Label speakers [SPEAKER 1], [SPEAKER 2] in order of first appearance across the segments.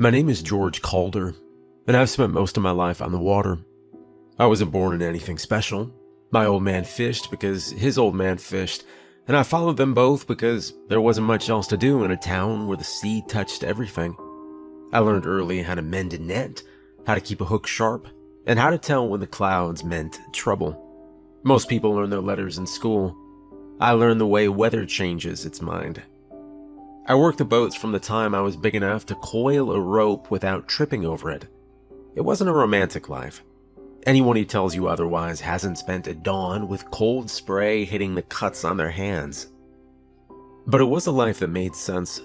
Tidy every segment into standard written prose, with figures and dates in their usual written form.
[SPEAKER 1] My name is George Calder, and I've spent most of my life on the water. I wasn't born in anything special. My old man fished because his old man fished, and I followed them both because there wasn't much else to do in a town where the sea touched everything. I learned early how to mend a net, how to keep a hook sharp, and how to tell when the clouds meant trouble. Most people learn their letters in school. I learned the way weather changes its mind. I worked the boats from the time I was big enough to coil a rope without tripping over it. It wasn't a romantic life. Anyone who tells you otherwise hasn't spent a dawn with cold spray hitting the cuts on their hands. But it was a life that made sense.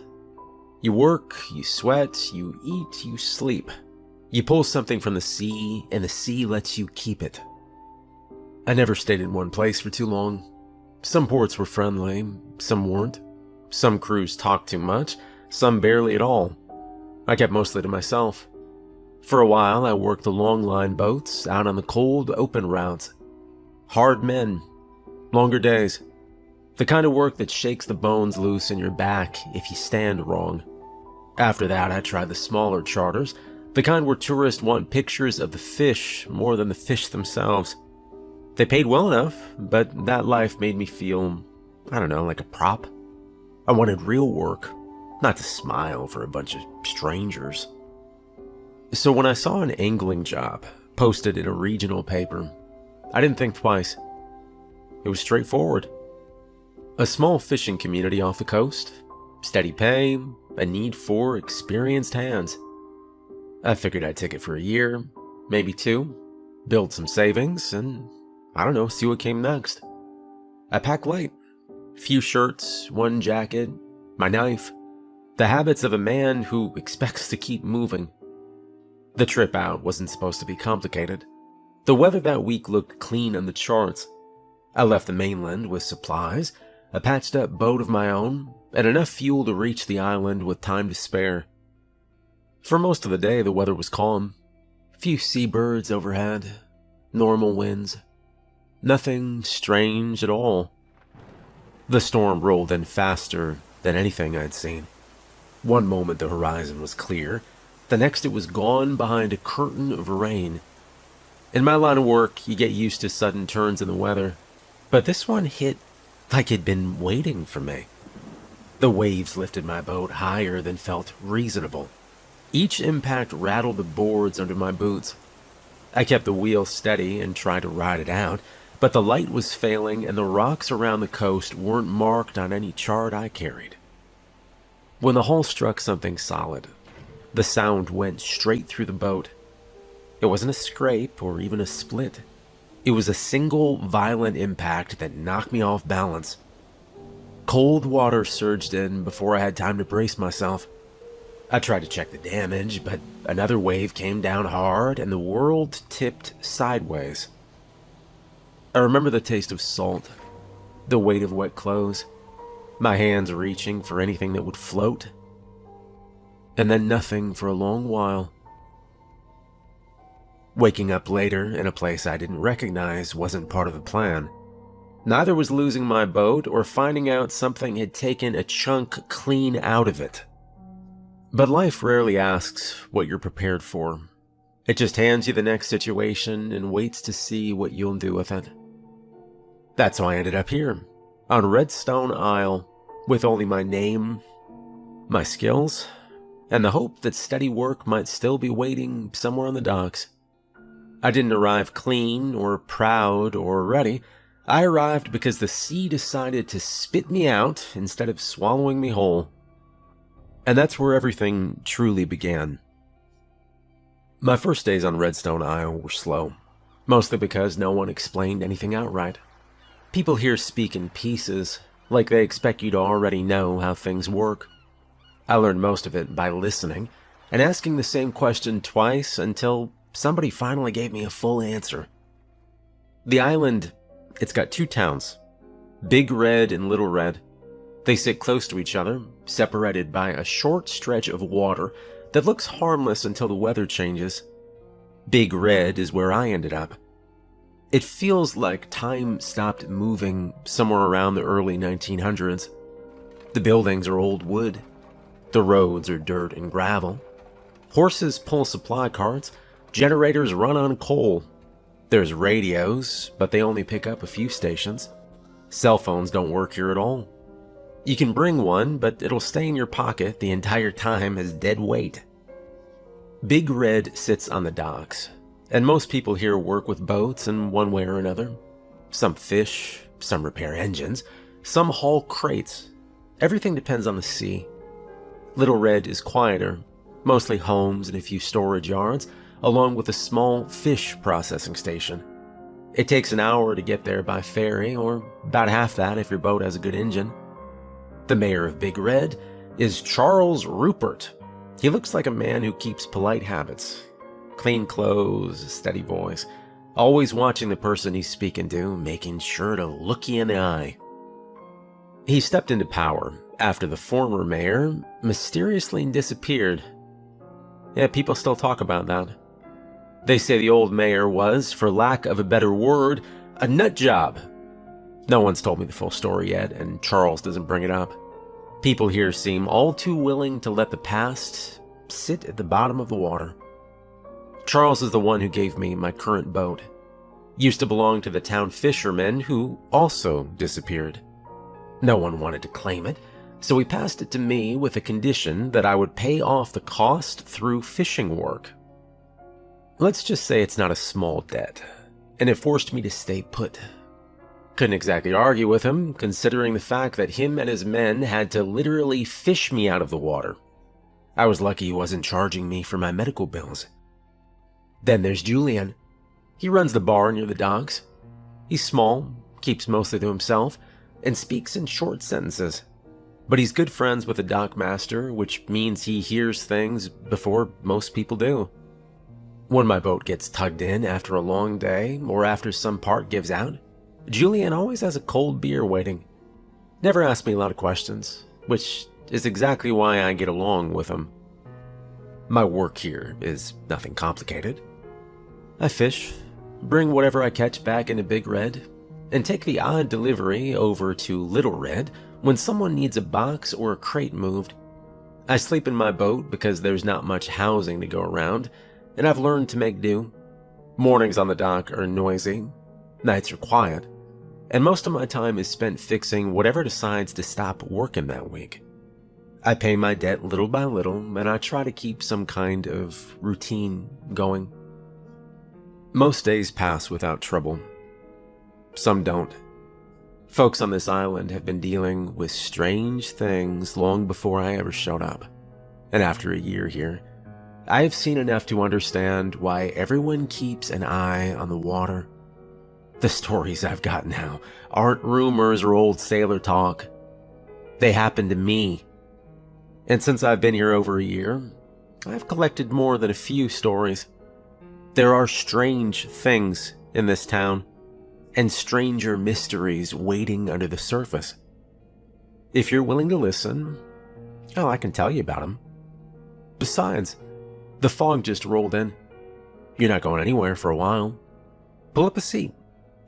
[SPEAKER 1] You work, you sweat, you eat, you sleep. You pull something from the sea, and the sea lets you keep it. I never stayed in one place for too long. Some ports were friendly, some weren't. Some crews talked too much, some barely at all. I kept mostly to myself. For a while, I worked the long line boats out on the cold, open routes. Hard men, longer days. The kind of work that shakes the bones loose in your back if you stand wrong. After that, I tried the smaller charters, the kind where tourists want pictures of the fish more than the fish themselves. They paid well enough, but that life made me feel, like a prop. I wanted real work, not to smile for a bunch of strangers. So when I saw an angling job posted in a regional paper, I didn't think twice. It was straightforward. A small fishing community off the coast, steady pay, a need for experienced hands. I figured I'd take it for a year, maybe two, build some savings, and see what came next. I packed light. Few shirts, one jacket, my knife. The habits of a man who expects to keep moving. The trip out wasn't supposed to be complicated. The weather that week looked clean on the charts. I left the mainland with supplies, a patched-up boat of my own, and enough fuel to reach the island with time to spare. For most of the day, the weather was calm. Few seabirds overhead, normal winds. Nothing strange at all. The storm rolled in faster than anything I'd seen. One moment the horizon was clear, the next it was gone behind a curtain of rain. In my line of work, you get used to sudden turns in the weather, but this one hit like it'd been waiting for me. The waves lifted my boat higher than felt reasonable. Each impact rattled the boards under my boots. I kept the wheel steady and tried to ride it out, but the light was failing and the rocks around the coast weren't marked on any chart I carried. When the hull struck something solid, the sound went straight through the boat. It wasn't a scrape or even a split. It was a single violent impact that knocked me off balance. Cold water surged in before I had time to brace myself. I tried to check the damage, but another wave came down hard and the world tipped sideways. I remember the taste of salt, the weight of wet clothes, my hands reaching for anything that would float, and then nothing for a long while. Waking up later in a place I didn't recognize wasn't part of the plan. Neither was losing my boat or finding out something had taken a chunk clean out of it. But life rarely asks what you're prepared for. It just hands you the next situation and waits to see what you'll do with it. That's how I ended up here, on Redstone Isle, with only my name, my skills, and the hope that steady work might still be waiting somewhere on the docks. I didn't arrive clean or proud or ready. I arrived because the sea decided to spit me out instead of swallowing me whole. And that's where everything truly began. My first days on Redstone Isle were slow, mostly because no one explained anything outright. People here speak in pieces, like they expect you to already know how things work. I learned most of it by listening, and asking the same question twice until somebody finally gave me a full answer. The island, it's got two towns, Big Red and Little Red. They sit close to each other, separated by a short stretch of water that looks harmless until the weather changes. Big Red is where I ended up. It feels like time stopped moving somewhere around the early 1900s. The buildings are old wood. The roads are dirt and gravel. Horses pull supply carts, generators run on coal. There's radios, but they only pick up a few stations. Cell phones don't work here at all. You can bring one, but it'll stay in your pocket the entire time as dead weight. Big Red sits on the docks, and most people here work with boats in one way or another. Some fish, some repair engines, some haul crates. Everything depends on the sea. Little Red is quieter, mostly homes and a few storage yards, along with a small fish processing station. It takes an hour to get there by ferry, or about half that if your boat has a good engine. The mayor of Big Red is Charles Rupert. He looks like a man who keeps polite habits. Clean clothes, a steady voice, always watching the person he's speaking to, making sure to look you in the eye. He stepped into power after the former mayor mysteriously disappeared. Yeah, people still talk about that. They say the old mayor was, for lack of a better word, a nut job. No one's told me the full story yet, and Charles doesn't bring it up. People here seem all too willing to let the past sit at the bottom of the water. Charles is the one who gave me my current boat. Used to belong to the town fishermen, who also disappeared. No one wanted to claim it, so he passed it to me with a condition that I would pay off the cost through fishing work. Let's just say it's not a small debt, and it forced me to stay put. Couldn't exactly argue with him, considering the fact that him and his men had to literally fish me out of the water. I was lucky he wasn't charging me for my medical bills. Then there's Julian. He runs the bar near the docks. He's small, keeps mostly to himself, and speaks in short sentences. But he's good friends with the dock master, which means he hears things before most people do. When my boat gets tugged in after a long day, or after some part gives out, Julian always has a cold beer waiting. Never asks me a lot of questions, which is exactly why I get along with him. My work here is nothing complicated. I fish, bring whatever I catch back into Big Red, and take the odd delivery over to Little Red when someone needs a box or a crate moved. I sleep in my boat because there's not much housing to go around, and I've learned to make do. Mornings on the dock are noisy, nights are quiet, and most of my time is spent fixing whatever decides to stop working that week. I pay my debt little by little, and I try to keep some kind of routine going. Most days pass without trouble. Some don't. Folks on this island have been dealing with strange things long before I ever showed up. And after a year here, I have seen enough to understand why everyone keeps an eye on the water. The stories I've got now aren't rumors or old sailor talk. They happened to me. And since I've been here over a year, I've collected more than a few stories. There are strange things in this town, and stranger mysteries waiting under the surface. If you're willing to listen, oh, I can tell you about them. Besides, the fog just rolled in. You're not going anywhere for a while. Pull up a seat.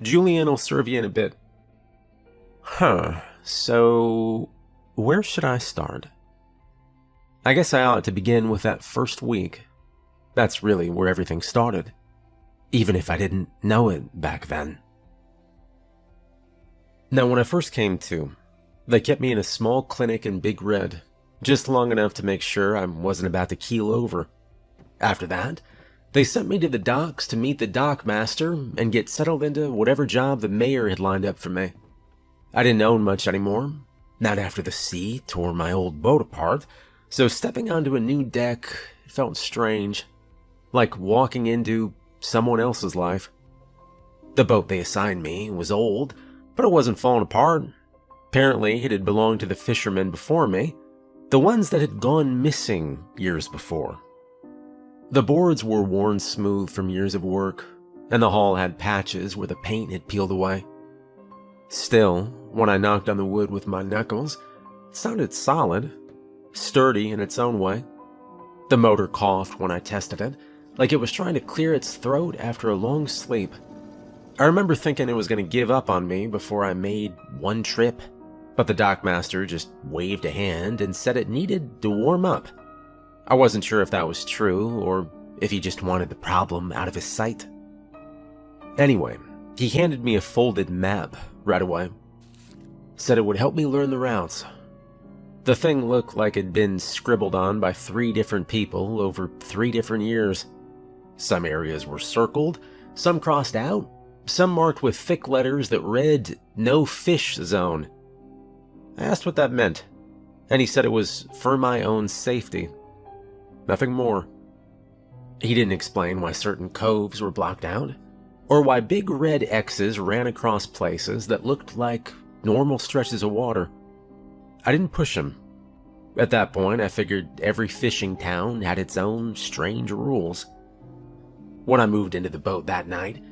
[SPEAKER 1] Julian will serve you in a bit. So where should I start? I guess I ought to begin with that first week. That's really where everything started, even if I didn't know it back then. Now, when I first came to, they kept me in a small clinic in Big Red, just long enough to make sure I wasn't about to keel over. After that, they sent me to the docks to meet the dock master and get settled into whatever job the mayor had lined up for me. I didn't own much anymore, not after the sea tore my old boat apart, so stepping onto a new deck felt strange, like walking into someone else's life. The boat they assigned me was old, but it wasn't falling apart. Apparently, it had belonged to the fishermen before me, the ones that had gone missing years before. The boards were worn smooth from years of work, and the hull had patches where the paint had peeled away. Still, when I knocked on the wood with my knuckles, it sounded solid, sturdy in its own way. The motor coughed when I tested it, like it was trying to clear its throat after a long sleep. I remember thinking it was going to give up on me before I made one trip, but the dockmaster just waved a hand and said it needed to warm up. I wasn't sure if that was true or if he just wanted the problem out of his sight. Anyway, he handed me a folded map right away. Said it would help me learn the routes. The thing looked like it'd been scribbled on by 3 different people over 3 different years. Some areas were circled, some crossed out, some marked with thick letters that read, "No Fish Zone." I asked what that meant, and he said it was for my own safety. Nothing more. He didn't explain why certain coves were blocked out, or why big red X's ran across places that looked like normal stretches of water. I didn't push him. At that point, I figured every fishing town had its own strange rules. When I moved into the boat that night,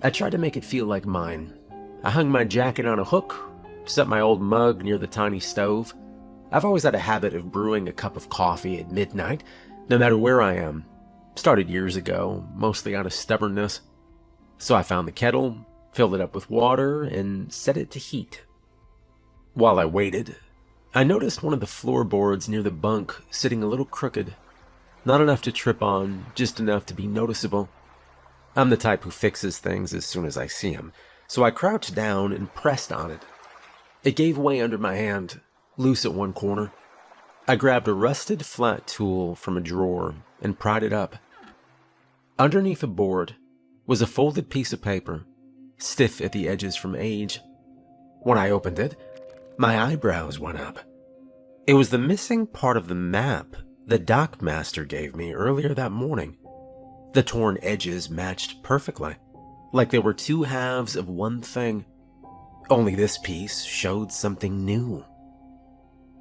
[SPEAKER 1] I tried to make it feel like mine. I hung my jacket on a hook, set my old mug near the tiny stove. I've always had a habit of brewing a cup of coffee at midnight, no matter where I am. Started years ago, mostly out of stubbornness. So I found the kettle, filled it up with water, and set it to heat. While I waited, I noticed one of the floorboards near the bunk sitting a little crooked. Not enough to trip on, just enough to be noticeable. I'm the type who fixes things as soon as I see them, so I crouched down and pressed on it. It gave way under my hand, loose at one corner. I grabbed a rusted flat tool from a drawer and pried it up. Underneath the board was a folded piece of paper, stiff at the edges from age. When I opened it, my eyebrows went up. It was the missing part of the map the dockmaster gave me earlier that morning. The torn edges matched perfectly, like they were 2 halves of one thing. Only this piece showed something new.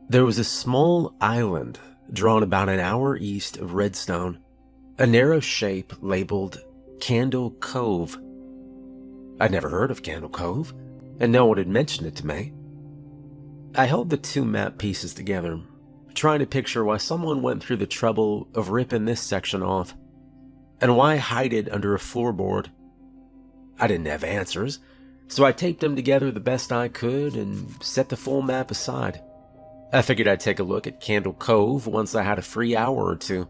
[SPEAKER 1] There was a small island drawn about an hour east of Redstone, a narrow shape labeled Candle Cove. I'd never heard of Candle Cove, and no one had mentioned it to me. I held the 2 map pieces together, trying to picture why someone went through the trouble of ripping this section off, and why hide it under a floorboard. I didn't have answers, so I taped them together the best I could and set the full map aside. I figured I'd take a look at Candle Cove once I had a free hour or 2.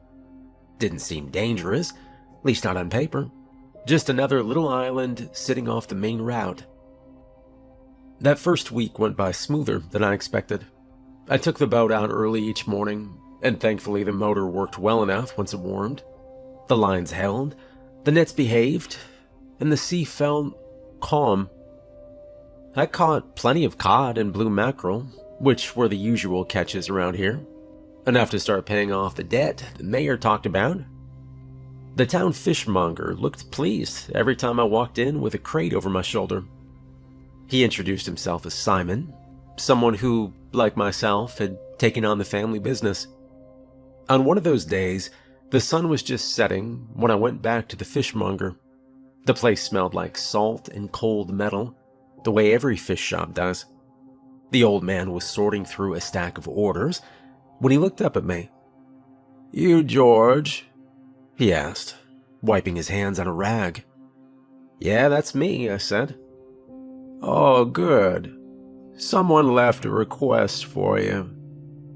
[SPEAKER 1] Didn't seem dangerous, at least not on paper. Just another little island sitting off the main route. That first week went by smoother than I expected. I took the boat out early each morning, and thankfully the motor worked well enough once it warmed. The lines held, the nets behaved, and the sea felt calm. I caught plenty of cod and blue mackerel, which were the usual catches around here. Enough to start paying off the debt the mayor talked about. The town fishmonger looked pleased every time I walked in with a crate over my shoulder. He introduced himself as Simon, someone who, like myself, had taken on the family business. On one of those days, the sun was just setting when I went back to the fishmonger. The place smelled like salt and cold metal, the way every fish shop does. The old man was sorting through a stack of orders when he looked up at me. "You, George?" he asked, wiping his hands on a rag. "Yeah, that's me," I said. "Oh, good. Someone left a request for you.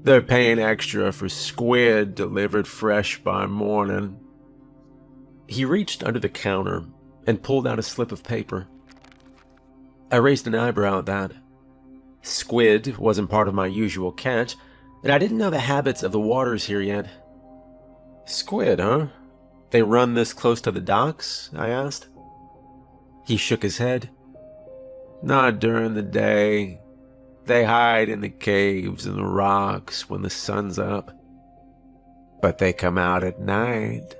[SPEAKER 1] They're paying extra for squid delivered fresh by morning." He reached under the counter and pulled out a slip of paper. I raised an eyebrow at that. Squid wasn't part of my usual catch, and I didn't know the habits of the waters here yet. "Squid, huh? They run this close to the docks?" I asked. He shook his head. "Not during the day. They hide in the caves and the rocks when the sun's up. But they come out at night.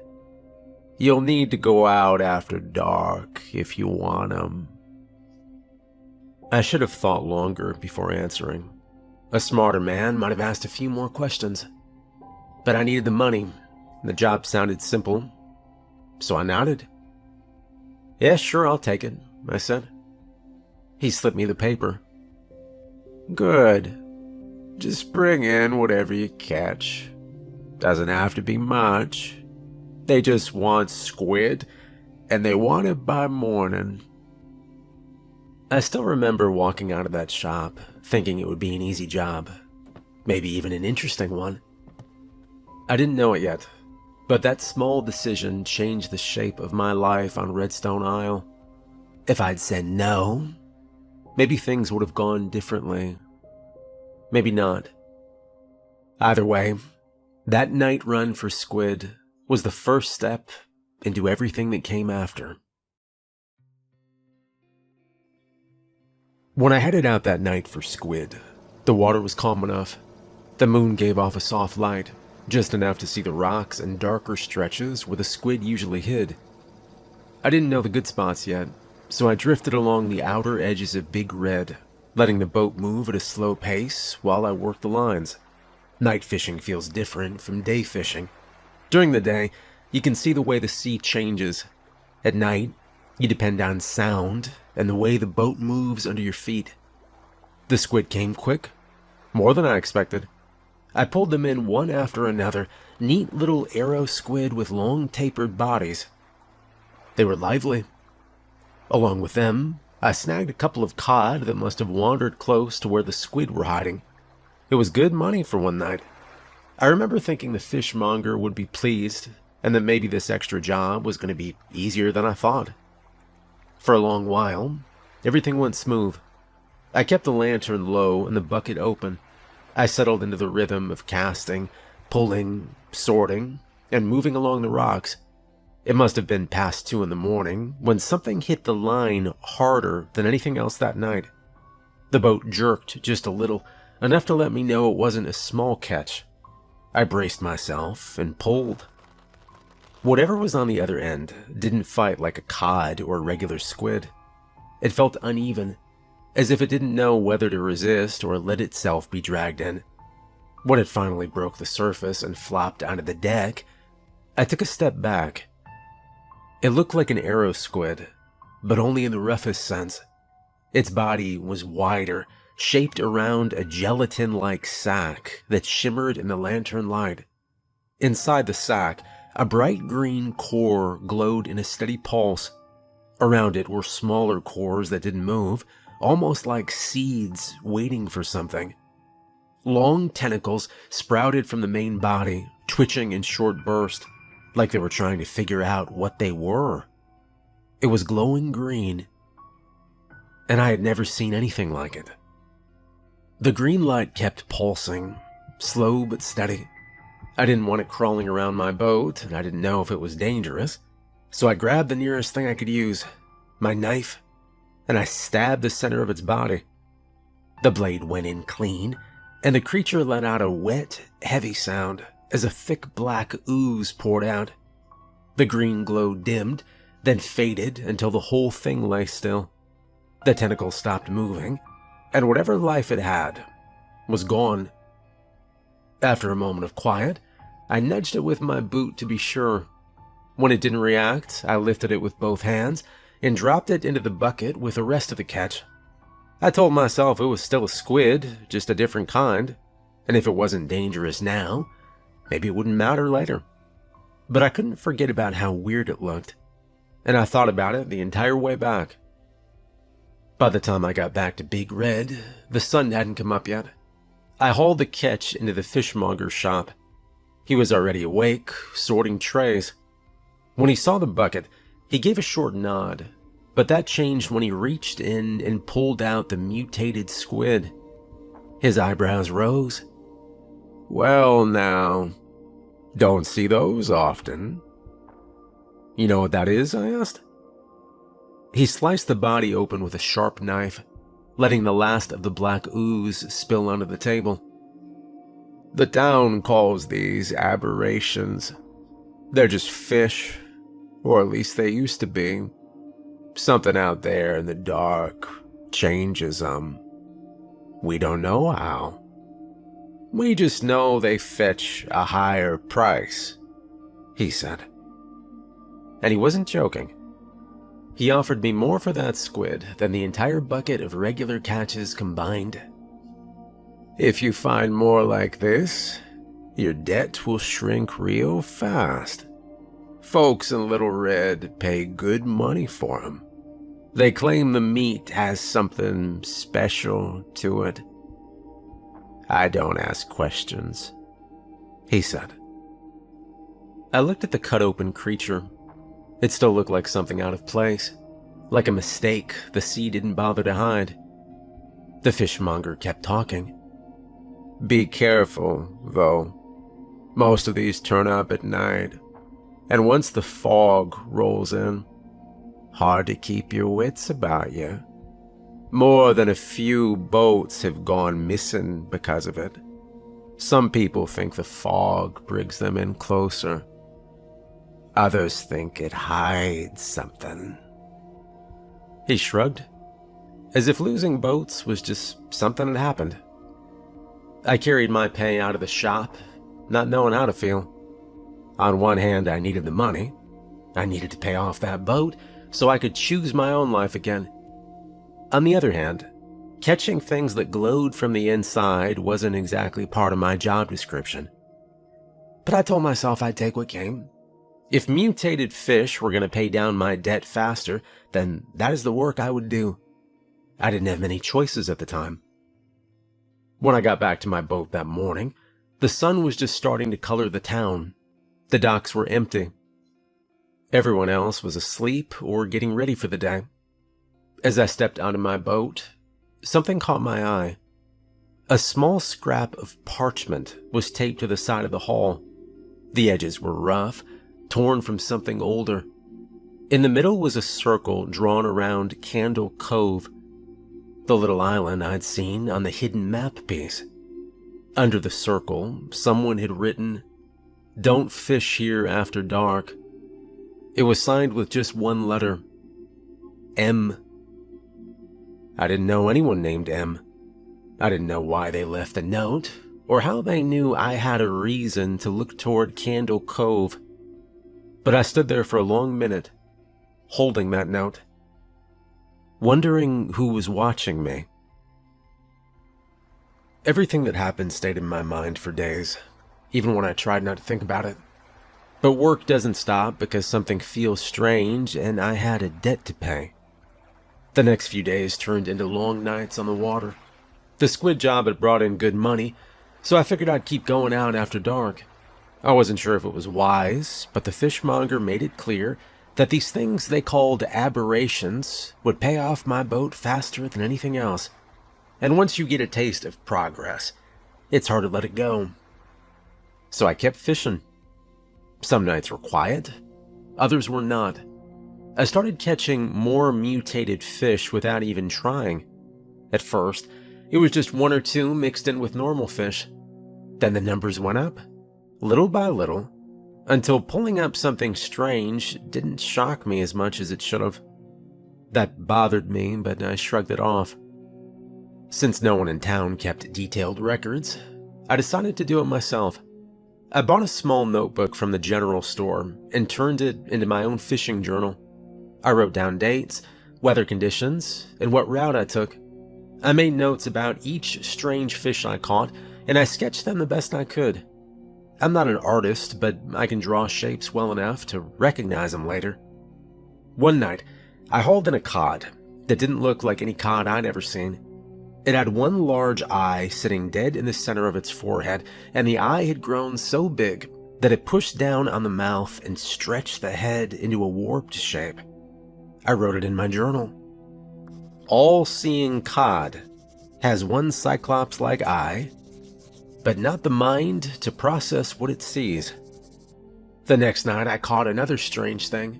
[SPEAKER 1] You'll need to go out after dark if you want 'em." I should have thought longer before answering. A smarter man might have asked a few more questions. But I needed the money, and the job sounded simple, so I nodded. "Yeah, sure, I'll take it," I said. He slipped me the paper. "Good. Just bring in whatever you catch. Doesn't have to be much. They just want squid, and they want it by morning." I still remember walking out of that shop, thinking it would be an easy job, maybe even an interesting one. I didn't know it yet, but that small decision changed the shape of my life on Redstone Isle. If I'd said no, maybe things would have gone differently. Maybe not. Either way, that night run for squid was the first step into everything that came after. When I headed out that night for squid, the water was calm enough. The moon gave off a soft light, just enough to see the rocks and darker stretches where the squid usually hid. I didn't know the good spots yet, so I drifted along the outer edges of Big Red, letting the boat move at a slow pace while I worked the lines. Night fishing feels different from day fishing. During the day, you can see the way the sea changes. At night, you depend on sound and the way the boat moves under your feet. The squid came quick, more than I expected. I pulled them in one after another, neat little arrow squid with long tapered bodies. They were lively. Along with them, I snagged a couple of cod that must have wandered close to where the squid were hiding. It was good money for one night. I remember thinking the fishmonger would be pleased, and that maybe this extra job was going to be easier than I thought. For a long while, everything went smooth. I kept the lantern low and the bucket open. I settled into the rhythm of casting, pulling, sorting, and moving along the rocks. It must have been past 2 a.m. when something hit the line harder than anything else that night. The boat jerked just a little, enough to let me know it wasn't a small catch. I braced myself and pulled. Whatever was on the other end didn't fight like a cod or a regular squid. It felt uneven, as if it didn't know whether to resist or let itself be dragged in. When it finally broke the surface and flopped onto the deck, I took a step back. It looked like an arrow squid, but only in the roughest sense. Its body was wider, shaped around a gelatin-like sack that shimmered in the lantern light. Inside the sack, a bright green core glowed in a steady pulse. Around it were smaller cores that didn't move, almost like seeds waiting for something. Long tentacles sprouted from the main body, twitching in short bursts, like they were trying to figure out what they were. It was glowing green, and I had never seen anything like it. The green light kept pulsing, slow but steady. I didn't want it crawling around my boat, and I didn't know if it was dangerous, so I grabbed the nearest thing I could use, my knife, and I stabbed the center of its body. The blade went in clean, and the creature let out a wet, heavy sound as a thick black ooze poured out. The green glow dimmed, then faded until the whole thing lay still. The tentacle stopped moving, and whatever life it had was gone. After a moment of quiet, I nudged it with my boot to be sure. When it didn't react, I lifted it with both hands and dropped it into the bucket with the rest of the catch. I told myself it was still a squid, just a different kind, and if it wasn't dangerous now, maybe it wouldn't matter later. But I couldn't forget about how weird it looked, and I thought about it the entire way back. By the time I got back to Big Red, the sun hadn't come up yet. I hauled the catch into the fishmonger's shop. He was already awake, sorting trays. When he saw the bucket, he gave a short nod, but that changed when he reached in and pulled out the mutated squid. His eyebrows rose. "Well now, don't see those often." "You know what that is?" I asked. He sliced the body open with a sharp knife, letting the last of the black ooze spill onto the table. "The town calls these aberrations. They're just fish, or at least they used to be. Something out there in the dark changes them. We don't know how. We just know they fetch a higher price," he said. And he wasn't joking. He offered me more for that squid than the entire bucket of regular catches combined. "If you find more like this, your debt will shrink real fast. Folks in Little Red pay good money for 'em. They claim the meat has something special to it. I don't ask questions," he said. I looked at the cut-open creature. It still looked like something out of place, like a mistake the sea didn't bother to hide. The fishmonger kept talking. "Be careful, though. Most of these turn up at night, and once the fog rolls in, hard to keep your wits about you. More than a few boats have gone missing because of it. Some people think the fog brings them in closer. Others think it hides something." He shrugged, as if losing boats was just something that happened. I carried my pay out of the shop, not knowing how to feel. On one hand, I needed the money. I needed to pay off that boat so I could choose my own life again. On the other hand, catching things that glowed from the inside wasn't exactly part of my job description. But I told myself I'd take what came. If mutated fish were going to pay down my debt faster, then that is the work I would do. I didn't have many choices at the time. When I got back to my boat that morning, the sun was just starting to color the town. The docks were empty. Everyone else was asleep or getting ready for the day. As I stepped out of my boat, something caught my eye. A small scrap of parchment was taped to the side of the hull. The edges were rough, torn from something older. In the middle was a circle drawn around Candle Cove, the little island I'd seen on the hidden map piece. Under the circle, someone had written, "Don't fish here after dark." It was signed with just one letter, M. I didn't know anyone named M. I didn't know why they left the note, or how they knew I had a reason to look toward Candle Cove. But I stood there for a long minute, holding that note, wondering who was watching me. Everything that happened stayed in my mind for days, even when I tried not to think about it. But work doesn't stop because something feels strange, and I had a debt to pay. The next few days turned into long nights on the water. The squid job had brought in good money, so I figured I'd keep going out after dark. I wasn't sure if it was wise, but the fishmonger made it clear that these things they called aberrations would pay off my boat faster than anything else. And once you get a taste of progress, it's hard to let it go. So I kept fishing. Some nights were quiet, others were not. I started catching more mutated fish without even trying. At first, it was just one or two mixed in with normal fish. Then the numbers went up, little by little, until pulling up something strange didn't shock me as much as it should have. That bothered me, but I shrugged it off. Since no one in town kept detailed records, I decided to do it myself. I bought a small notebook from the general store and turned it into my own fishing journal. I wrote down dates, weather conditions, and what route I took. I made notes about each strange fish I caught, and I sketched them the best I could. I'm not an artist, but I can draw shapes well enough to recognize them later. One night, I hauled in a cod that didn't look like any cod I'd ever seen. It had one large eye sitting dead in the center of its forehead, and the eye had grown so big that it pushed down on the mouth and stretched the head into a warped shape. I wrote it in my journal. All-seeing cod has one cyclops-like eye, but not the mind to process what it sees. The next night, I caught another strange thing,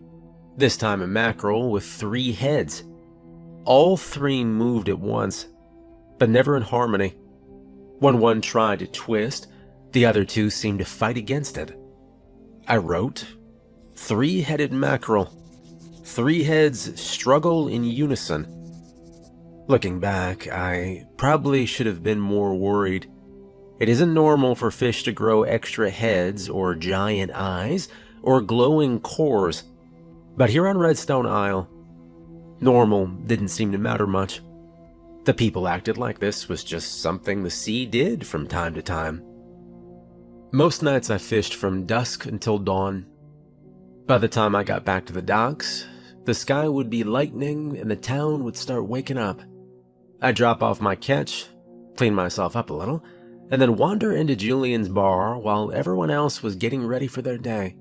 [SPEAKER 1] this time a mackerel with 3 heads. All 3 moved at once, but never in harmony. When one tried to twist, the other 2 seemed to fight against it. I wrote, 3-headed mackerel. 3 heads struggle in unison. Looking back, I probably should have been more worried. It isn't normal for fish to grow extra heads or giant eyes or glowing cores. But here on Redstone Isle, normal didn't seem to matter much. The people acted like this was just something the sea did from time to time. Most nights I fished from dusk until dawn. By the time I got back to the docks, the sky would be lightening and the town would start waking up. I'd drop off my catch, clean myself up a little, and then wander into Julian's bar while everyone else was getting ready for their day.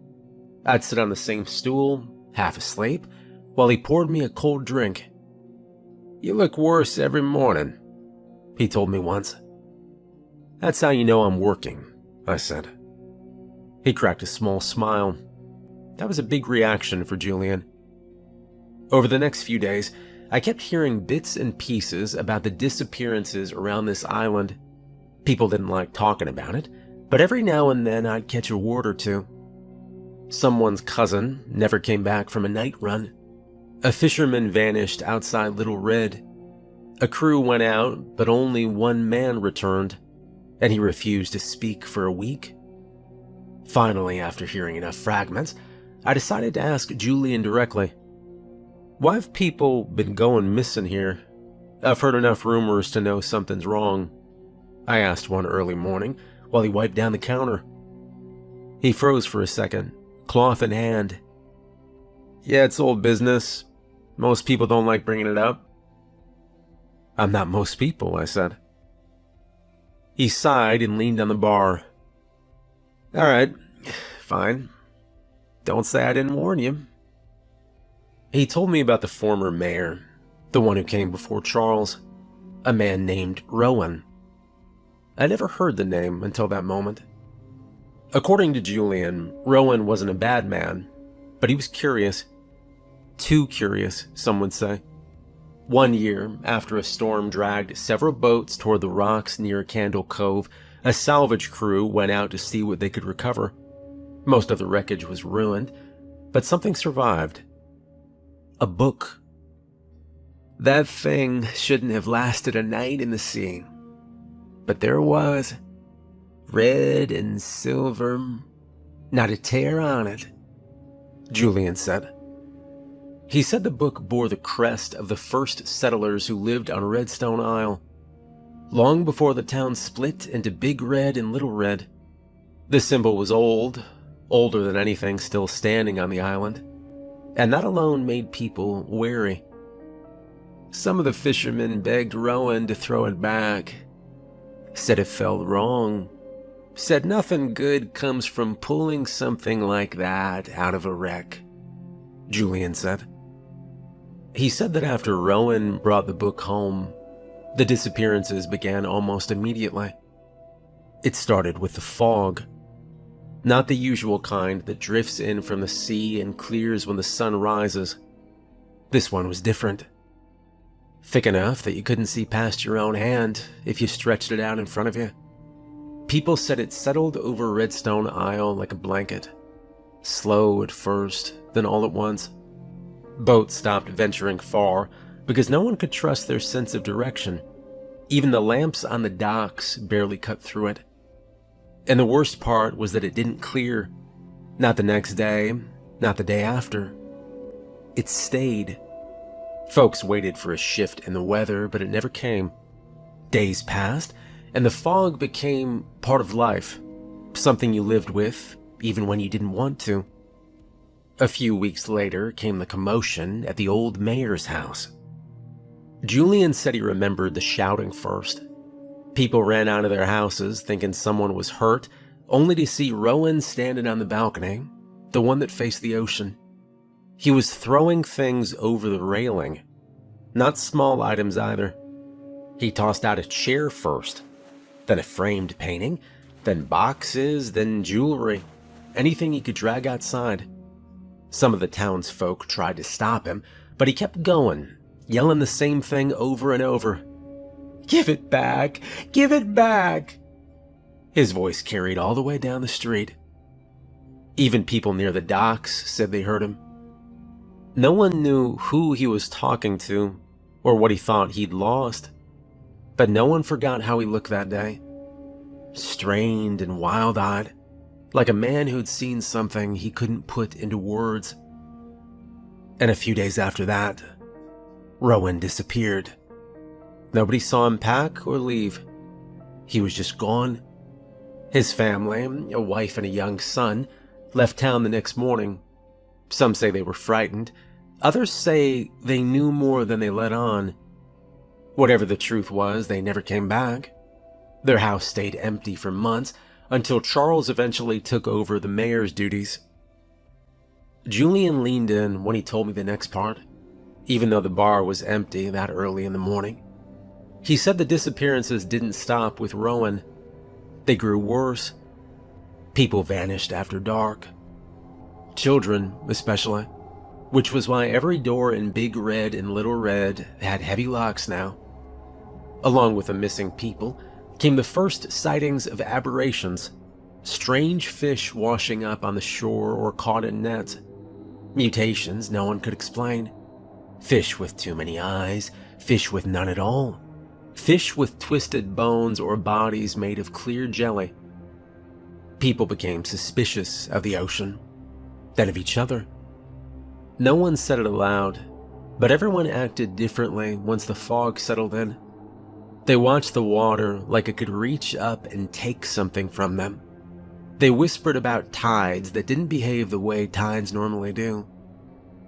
[SPEAKER 1] I'd sit on the same stool, half asleep, while he poured me a cold drink. "You look worse every morning," he told me once. "That's how you know I'm working," I said. He cracked a small smile. That was a big reaction for Julian. Over the next few days, I kept hearing bits and pieces about the disappearances around this island. People didn't like talking about it, but every now and then I'd catch a word or two. Someone's cousin never came back from a night run. A fisherman vanished outside Little Red. A crew went out, but only one man returned, and he refused to speak for a week. Finally, after hearing enough fragments, I decided to ask Julian directly, "Why have people been going missing here? I've heard enough rumors to know something's wrong," I asked one early morning while he wiped down the counter. He froze for a second, cloth in hand. "Yeah, it's old business. Most people don't like bringing it up." "I'm not most people," I said. He sighed and leaned on the bar. "All right, fine. Don't say I didn't warn you." He told me about the former mayor, the one who came before Charles, a man named Rowan. I never heard the name until that moment. According to Julian, Rowan wasn't a bad man, but he was curious. Too curious, some would say. One year, after a storm dragged several boats toward the rocks near Candle Cove, a salvage crew went out to see what they could recover. Most of the wreckage was ruined, but something survived. A book. That thing shouldn't have lasted a night in the sea. But there it was. Red and silver. Not a tear on it, Julian said. He said the book bore the crest of the first settlers who lived on Redstone Isle, long before the town split into Big Red and Little Red. The symbol was old, older than anything still standing on the island, and that alone made people wary. Some of the fishermen begged Rowan to throw it back, said it felt wrong, said nothing good comes from pulling something like that out of a wreck, Julian said. He said that after Rowan brought the book home, the disappearances began almost immediately. It started with the fog. Not the usual kind that drifts in from the sea and clears when the sun rises. This one was different. Thick enough that you couldn't see past your own hand if you stretched it out in front of you. People said it settled over Redstone Isle like a blanket. Slow at first, then all at once. Boats stopped venturing far because no one could trust their sense of direction. Even the lamps on the docks barely cut through it. And the worst part was that it didn't clear. Not the next day, not the day after. It stayed. Folks waited for a shift in the weather, but it never came. Days passed, and the fog became part of life, something you lived with, even when you didn't want to. A few weeks later came the commotion at the old mayor's house. Julian said he remembered the shouting first. People ran out of their houses thinking someone was hurt, only to see Rowan standing on the balcony, the one that faced the ocean. He was throwing things over the railing. Not small items either. He tossed out a chair first, then a framed painting, then boxes, then jewelry. Anything he could drag outside. Some of the townsfolk tried to stop him, but he kept going, yelling the same thing over and over. "Give it back! Give it back!" His voice carried all the way down the street. Even people near the docks said they heard him. No one knew who he was talking to or what he thought he'd lost, but no one forgot how he looked that day. Strained and wild-eyed, like a man who'd seen something he couldn't put into words. And a few days after that, Rowan disappeared. Nobody saw him pack or leave. He was just gone. His family, a wife and a young son, left town the next morning. Some say they were frightened. Others say they knew more than they let on. Whatever the truth was, they never came back. Their house stayed empty for months until Charles eventually took over the mayor's duties. Julian leaned in when he told me the next part, even though the bar was empty that early in the morning. He said the disappearances didn't stop with Rowan. They grew worse. People vanished after dark. Children, especially, which was why every door in Big Red and Little Red had heavy locks now. Along with the missing people came the first sightings of aberrations, strange fish washing up on the shore or caught in nets, mutations no one could explain, fish with too many eyes, fish with none at all, fish with twisted bones or bodies made of clear jelly. People became suspicious of the ocean, then of each other. No one said it aloud, but everyone acted differently once the fog settled in. They watched the water like it could reach up and take something from them. They whispered about tides that didn't behave the way tides normally do.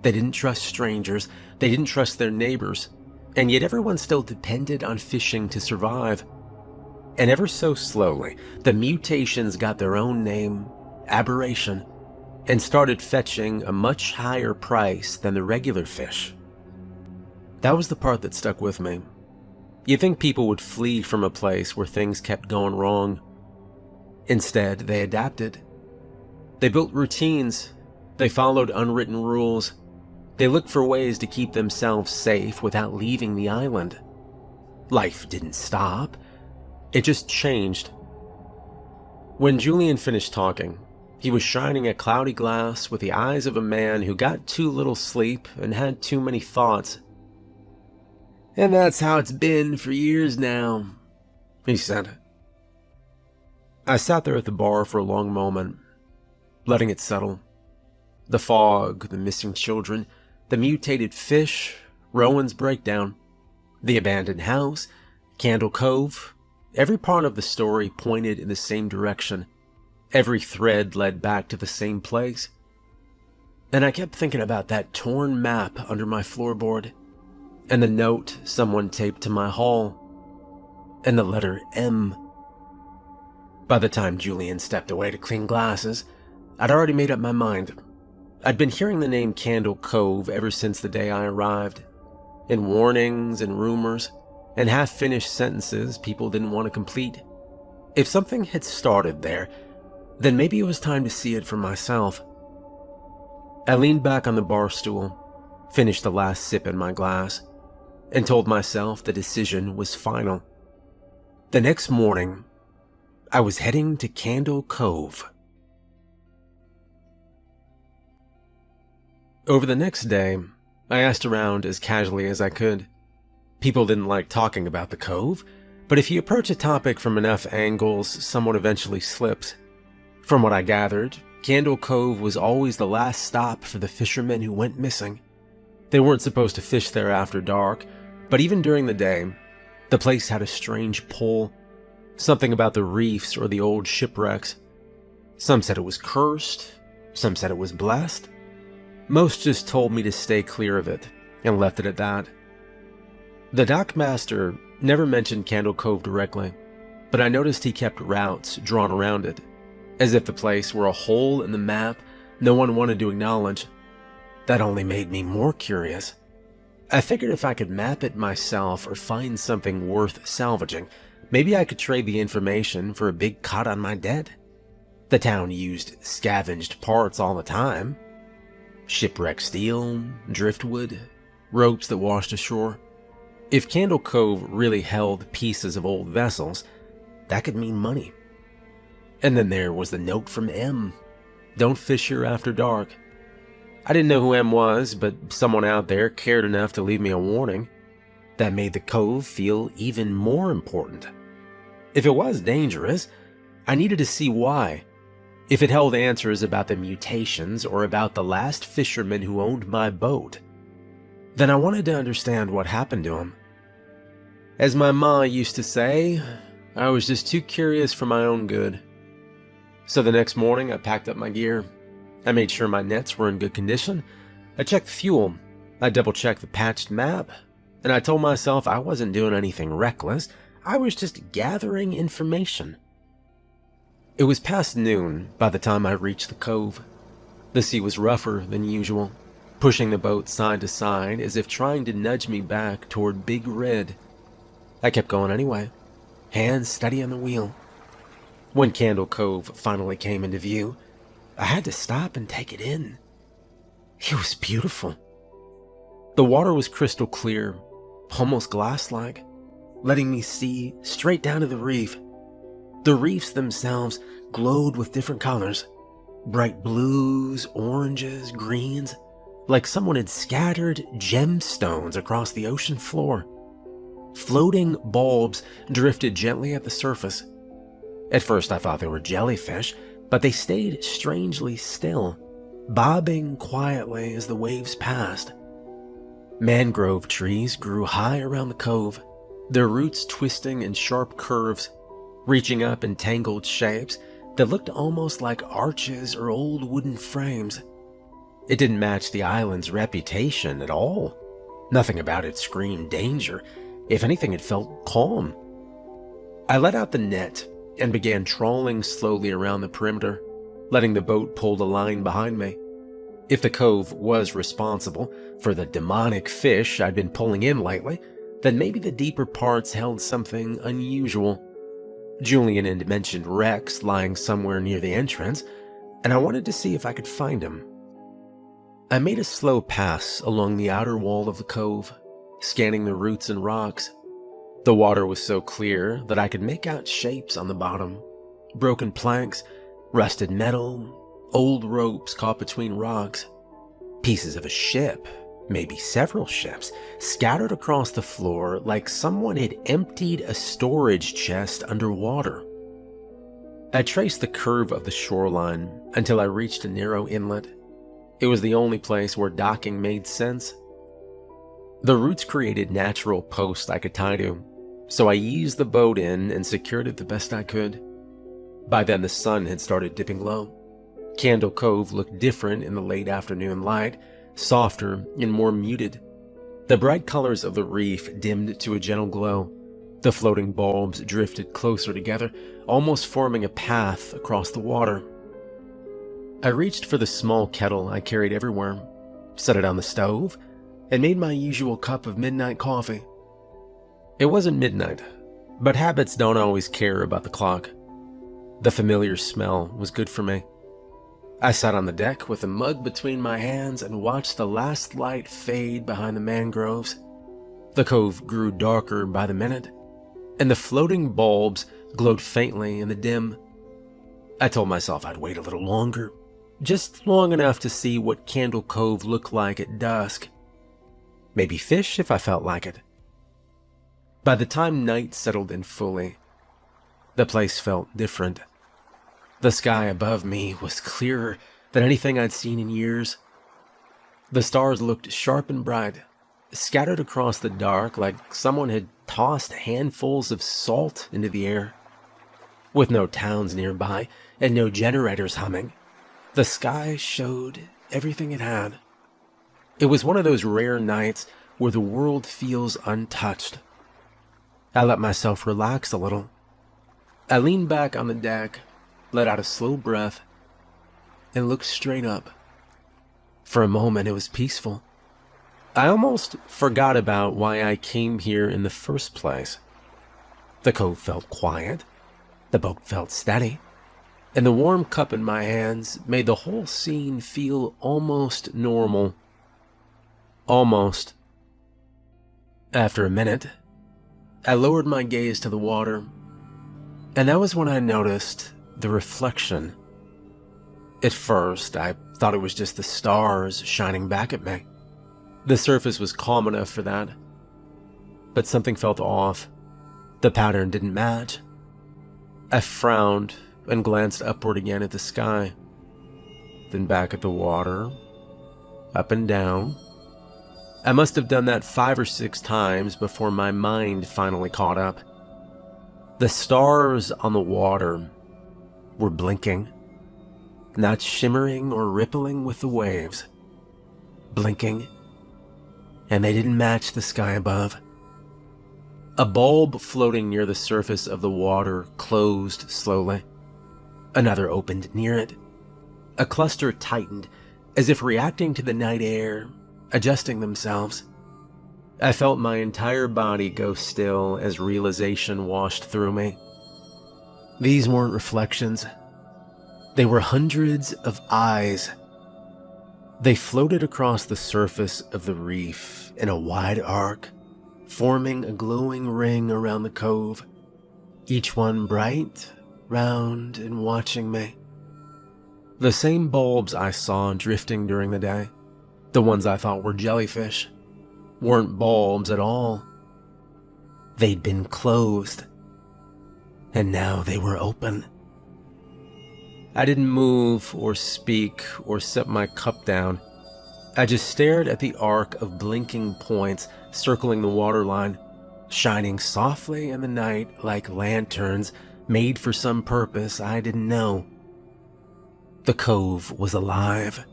[SPEAKER 1] They didn't trust strangers, they didn't trust their neighbors, and yet everyone still depended on fishing to survive. And ever so slowly, the mutations got their own name, aberration, and started fetching a much higher price than the regular fish. That was the part that stuck with me. You'd think people would flee from a place where things kept going wrong. Instead, they adapted. They built routines. They followed unwritten rules. They looked for ways to keep themselves safe without leaving the island. Life didn't stop. It just changed. When Julian finished talking, he was shining a cloudy glass with the eyes of a man who got too little sleep and had too many thoughts. "And that's how it's been for years now," he said. I sat there at the bar for a long moment, letting it settle. The fog, the missing children, the mutated fish, Rowan's breakdown, the abandoned house, Candle Cove. Every part of the story pointed in the same direction. Every thread led back to the same place. And I kept thinking about that torn map under my floorboard, and the note someone taped to my hall, and the letter M. By the time Julian stepped away to clean glasses, I'd already made up my mind. I'd been hearing the name Candle Cove ever since the day I arrived, in warnings and rumors, and half-finished sentences people didn't want to complete. If something had started there, then maybe it was time to see it for myself. I leaned back on the bar stool, finished the last sip in my glass, and told myself the decision was final. The next morning, I was heading to Candle Cove. Over the next day, I asked around as casually as I could. People didn't like talking about the Cove, but if you approach a topic from enough angles, someone eventually slips. From what I gathered, Candle Cove was always the last stop for the fishermen who went missing. They weren't supposed to fish there after dark, but even during the day, the place had a strange pull. Something about the reefs or the old shipwrecks. Some said it was cursed, some said it was blessed. Most just told me to stay clear of it, and left it at that. The dockmaster never mentioned Candle Cove directly, but I noticed he kept routes drawn around it, as if the place were a hole in the map no one wanted to acknowledge. That only made me more curious. I figured if I could map it myself or find something worth salvaging, maybe I could trade the information for a big cut on my debt. The town used scavenged parts all the time. Shipwreck steel, driftwood, ropes that washed ashore. If Candle Cove really held pieces of old vessels, that could mean money. And then there was the note from M. Don't fish here after dark. I didn't know who M was, but someone out there cared enough to leave me a warning. That made the Cove feel even more important. If it was dangerous, I needed to see why. If it held answers about the mutations or about the last fisherman who owned my boat, then I wanted to understand what happened to him. As my ma used to say, I was just too curious for my own good. So the next morning, I packed up my gear. I made sure my nets were in good condition. I checked the fuel. I double-checked the patched map. And I told myself I wasn't doing anything reckless. I was just gathering information. It was past noon by the time I reached the Cove. The sea was rougher than usual, pushing the boat side to side as if trying to nudge me back toward Big Red. I kept going anyway, hands steady on the wheel. When Candle Cove finally came into view, I had to stop and take it in. It was beautiful. The water was crystal clear, almost glass-like, letting me see straight down to the reef. The reefs themselves glowed with different colors, bright blues, oranges, greens, like someone had scattered gemstones across the ocean floor. Floating bulbs drifted gently at the surface. At first I thought they were jellyfish, but they stayed strangely still, bobbing quietly as the waves passed. Mangrove trees grew high around the cove, their roots twisting in sharp curves, reaching up in tangled shapes that looked almost like arches or old wooden frames. It didn't match the island's reputation at all. Nothing about it screamed danger. If anything, it felt calm. I let out the net and began trawling slowly around the perimeter, letting the boat pull the line behind me. If the cove was responsible for the demonic fish I'd been pulling in lately, then maybe the deeper parts held something unusual. Julian had mentioned Rex lying somewhere near the entrance, and I wanted to see if I could find him. I made a slow pass along the outer wall of the cove, scanning the roots and rocks. The water was so clear that I could make out shapes on the bottom, broken planks, rusted metal, old ropes caught between rocks, pieces of a ship, maybe several ships, scattered across the floor like someone had emptied a storage chest underwater. I traced the curve of the shoreline until I reached a narrow inlet. It was the only place where docking made sense. The roots created natural posts I could tie to, so I eased the boat in and secured it the best I could. By then the sun had started dipping low. Candle Cove looked different in the late afternoon light, softer and more muted. The bright colors of the reef dimmed to a gentle glow. The floating bulbs drifted closer together, almost forming a path across the water. I reached for the small kettle I carried everywhere, set it on the stove, and made my usual cup of midnight coffee. It wasn't midnight, but habits don't always care about the clock. The familiar smell was good for me. I sat on the deck with a mug between my hands and watched the last light fade behind the mangroves. The cove grew darker by the minute, and the floating bulbs glowed faintly in the dim. I told myself I'd wait a little longer, just long enough to see what Candle Cove looked like at dusk. Maybe fish if I felt like it. By the time night settled in fully, the place felt different. The sky above me was clearer than anything I'd seen in years. The stars looked sharp and bright, scattered across the dark like someone had tossed handfuls of salt into the air. With no towns nearby and no generators humming, the sky showed everything it had. It was one of those rare nights where the world feels untouched. I let myself relax a little. I leaned back on the deck, let out a slow breath, and looked straight up. For a moment, it was peaceful. I almost forgot about why I came here in the first place. The cove felt quiet, the boat felt steady, and the warm cup in my hands made the whole scene feel almost normal. Almost. After a minute, I lowered my gaze to the water, and that was when I noticed the reflection. At first, I thought it was just the stars shining back at me. The surface was calm enough for that, but something felt off. The pattern didn't match. I frowned and glanced upward again at the sky, then back at the water, up and down. I must have done that 5 or 6 times before my mind finally caught up. The stars on the water were blinking, not shimmering or rippling with the waves. Blinking, and they didn't match the sky above. A bulb floating near the surface of the water closed slowly. Another opened near it. A cluster tightened as if reacting to the night air, adjusting themselves. I felt my entire body go still as realization washed through me. These weren't reflections. They were hundreds of eyes. They floated across the surface of the reef in a wide arc, forming a glowing ring around the cove, each one bright, round, and watching me. The same bulbs I saw drifting during the day, the ones I thought were jellyfish, weren't bulbs at all. They'd been closed, and now they were open. I didn't move or speak or set my cup down. I just stared at the arc of blinking points circling the waterline, shining softly in the night like lanterns made for some purpose I didn't know. The cove was alive.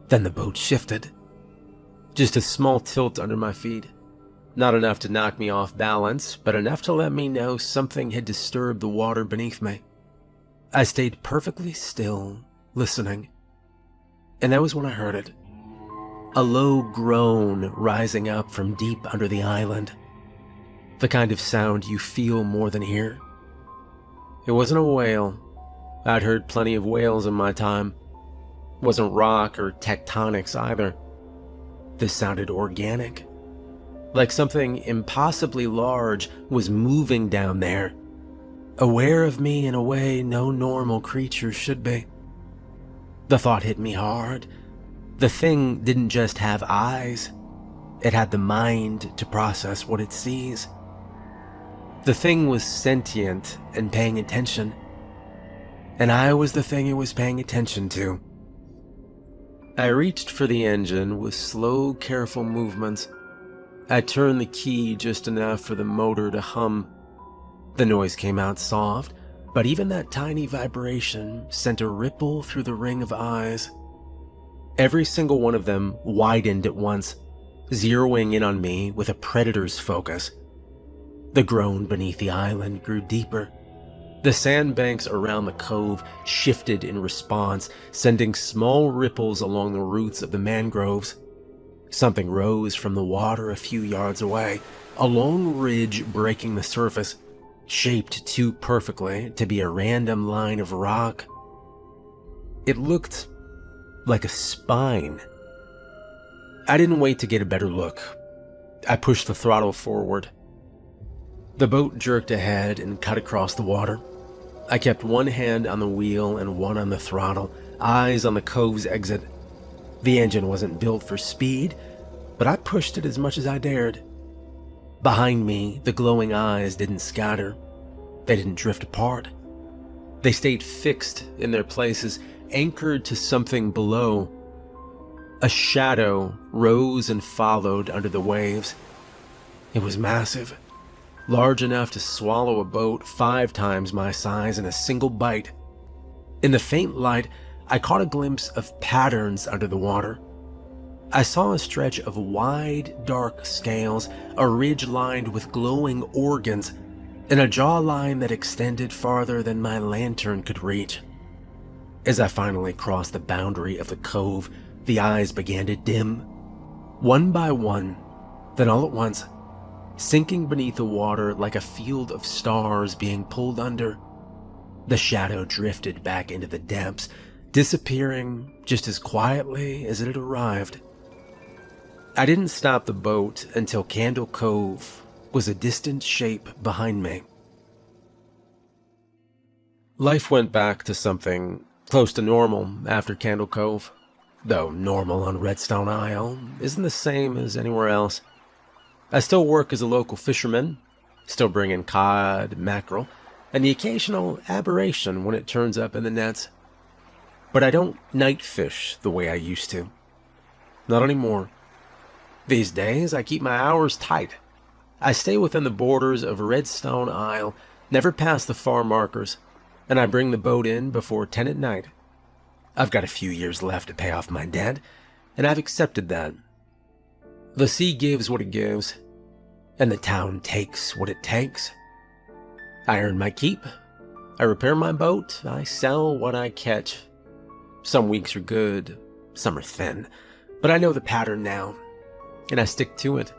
[SPEAKER 1] Then the boat shifted. Just a small tilt under my feet. Not enough to knock me off balance, but enough to let me know something had disturbed the water beneath me. I stayed perfectly still, listening. And that was when I heard it. A low groan rising up from deep under the island. The kind of sound you feel more than hear. It wasn't a whale. I'd heard plenty of whales in my time. It wasn't rock or tectonics either. This sounded organic. Like something impossibly large was moving down there, aware of me in a way no normal creature should be. The thought hit me hard. The thing didn't just have eyes. It had the mind to process what it sees. The thing was sentient and paying attention. And I was the thing it was paying attention to. I reached for the engine with slow, careful movements. I turned the key just enough for the motor to hum. The noise came out soft, but even that tiny vibration sent a ripple through the ring of eyes. Every single one of them widened at once, zeroing in on me with a predator's focus. The groan beneath the island grew deeper. The sandbanks around the cove shifted in response, sending small ripples along the roots of the mangroves. Something rose from the water a few yards away, a long ridge breaking the surface, shaped too perfectly to be a random line of rock. It looked like a spine. I didn't wait to get a better look. I pushed the throttle forward. The boat jerked ahead and cut across the water. I kept one hand on the wheel and one on the throttle, eyes on the cove's exit. The engine wasn't built for speed, but I pushed it as much as I dared. Behind me, the glowing eyes didn't scatter. They didn't drift apart. They stayed fixed in their places, anchored to something below. A shadow rose and followed under the waves. It was massive, large enough to swallow a boat 5 times my size in a single bite. In the faint light, I caught a glimpse of patterns under the water. I saw a stretch of wide, dark scales, a ridge lined with glowing organs, and a jawline that extended farther than my lantern could reach. As I finally crossed the boundary of the cove, the eyes began to dim, one by one, then all at once, sinking beneath the water like a field of stars being pulled under. The shadow drifted back into the depths, disappearing just as quietly as it had arrived. I didn't stop the boat until Candle Cove was a distant shape behind me. Life went back to something close to normal after Candle Cove, though normal on Redstone Isle isn't the same as anywhere else. I still work as a local fisherman, still bring in cod, mackerel, and the occasional aberration when it turns up in the nets. But I don't night fish the way I used to. Not anymore. These days, I keep my hours tight. I stay within the borders of Redstone Isle, never past the far markers, and I bring the boat in before 10 at night. I've got a few years left to pay off my debt, and I've accepted that. The sea gives what it gives, and the town takes what it takes. I earn my keep. I repair my boat. I sell what I catch. Some weeks are good, some are thin, but I know the pattern now, and I stick to it.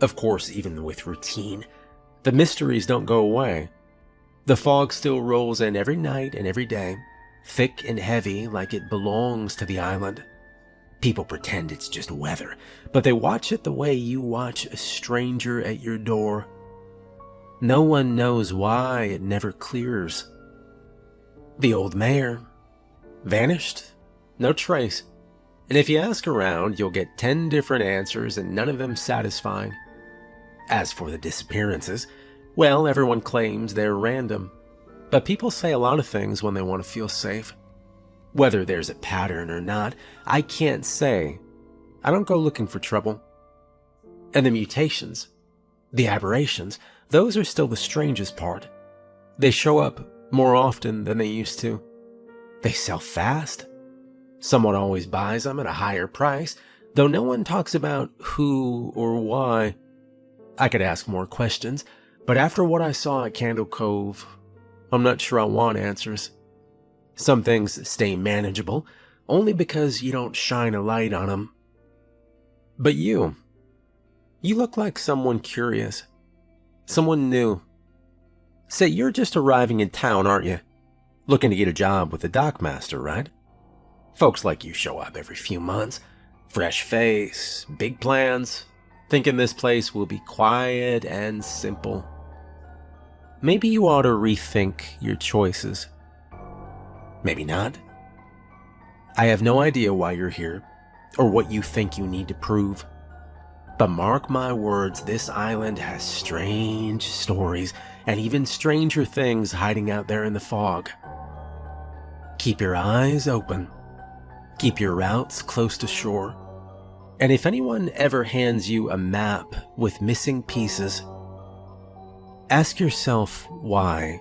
[SPEAKER 1] Of course, even with routine, the mysteries don't go away. The fog still rolls in every night and every day, thick and heavy like it belongs to the island. People pretend it's just weather, but they watch it the way you watch a stranger at your door. No one knows why it never clears. The old mayor vanished, no trace. And if you ask around, you'll get 10 different answers and none of them satisfying. As for the disappearances, well, everyone claims they're random. But people say a lot of things when they want to feel safe. Whether there's a pattern or not, I can't say. I don't go looking for trouble. And the mutations, the aberrations, those are still the strangest part. They show up more often than they used to. They sell fast. Someone always buys them at a higher price, though no one talks about who or why. I could ask more questions, but after what I saw at Candle Cove, I'm not sure I want answers. Some things stay manageable, only because you don't shine a light on them. But you look like someone curious, someone new. Say, you're just arriving in town, aren't you? Looking to get a job with the dockmaster, right? Folks like you show up every few months. Fresh face, big plans, thinking this place will be quiet and simple. Maybe you ought to rethink your choices. Maybe not. I have no idea why you're here, or what you think you need to prove. But mark my words, this island has strange stories, and even stranger things hiding out there in the fog. Keep your eyes open. Keep your routes close to shore. And if anyone ever hands you a map with missing pieces, ask yourself why.